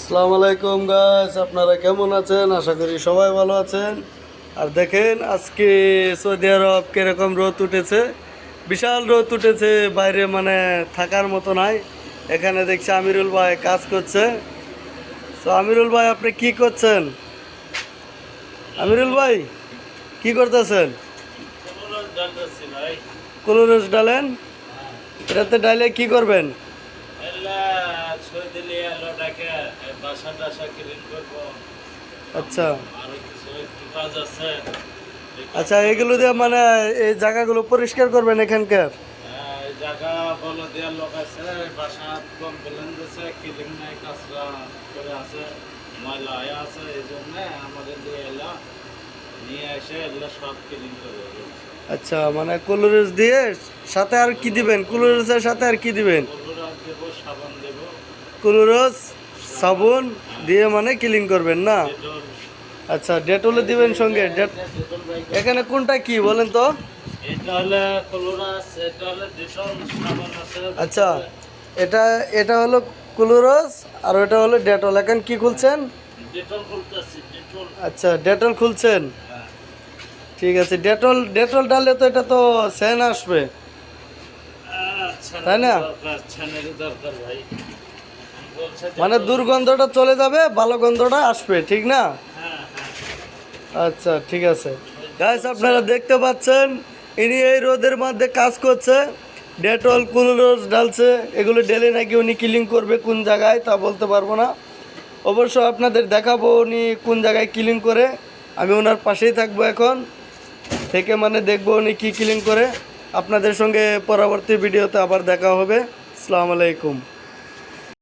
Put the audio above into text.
আসসালামু আলাইকুম গাইস, আপনারা কেমন আছেন? আশা করি সবাই ভালো আছেন। আর দেখেন আজকে সৌদি আরব কিরকম রোদ উঠেছে, বিশাল রোদ উঠেছে, বাইরে মানে থাকার মতো নাই। এখানে দেখছি আমিরুল ভাই কাজ করছে। তো আমিরুল ভাই, আপনি কি করছেন? আমিরুল ভাই কি করতেছেন? ক্লোরোস ডালেন। এটাতে ডালে কি করবেন? আচ্ছা আচ্ছা, এগুলো দিয়ে মানে এই জায়গাগুলো পরিষ্কার করবেন এখানকার। জায়গা বলো দেওয়ার লোক আছে, বাসা কমপ্লেন দিচ্ছে, ক্লিন নাই, কাঁচরা করে আছে, ময়লা হয়ে আছে, এই জন্য আমাদের দিয়ে এলা নিয়ে এসে এগুলো সব ক্লিন করে দিচ্ছে। আচ্ছা, মানে ক্লোরোস দিয়ে সাথে আর কি দিবেন? ক্লোরোসের সাথে আর কি দিবেন? কলরা দেবো, সাবান দেবো, ক্লোরোস সাবুন দিয়ে মানে ক্লিন করবেন না? ডেটল। আচ্ছা, ডেটলে দিবেন সঙ্গে? এখানে কোনটা কি বলেন তো? এটা হলে কলরাস, এটা হলে ডেটল, সাবান আছে। আচ্ছা, এটা এটা হলো ক্লোরোস আর ওটা হলো ডেটল। এখন কি খুলছেন? ডেটল খুলতেছি, ডেটল। আচ্ছা, ডেটল খুলছেন। হ্যাঁ। ঠিক আছে, ডেটল ডেটল ডাললে তো এটা তো সেন আসবে, তাই না? ছানের দরকার ভাই, বলছে মানে ডেটল। দুর্গন্ধটা চলে যাবে, ভালো গন্ধটা আসবে, ঠিক না? হ্যাঁ হ্যাঁ। আচ্ছা ঠিক আছে গাইস, আপনারা দেখতে পাচ্ছেন ইনি এই রোদের মধ্যে কাজ করছে, ডেটল ক্লোরোস ঢালছে। এগুলো ডেলে নাকি উনি ক্লিন করবে, কোন জায়গায় তা বলতে পারবো না। অবশ্য আপনাদের দেখাবো উনি কোন জায়গায় ক্লিন করে। আমি ওনার পাশেই থাকবো এখন থেকে, মানে দেখবো উনি কি ক্লিন করে। আপনাদের সঙ্গে পরবর্তী ভিডিওতে আবার দেখা হবে। আসসালামু আলাইকুম।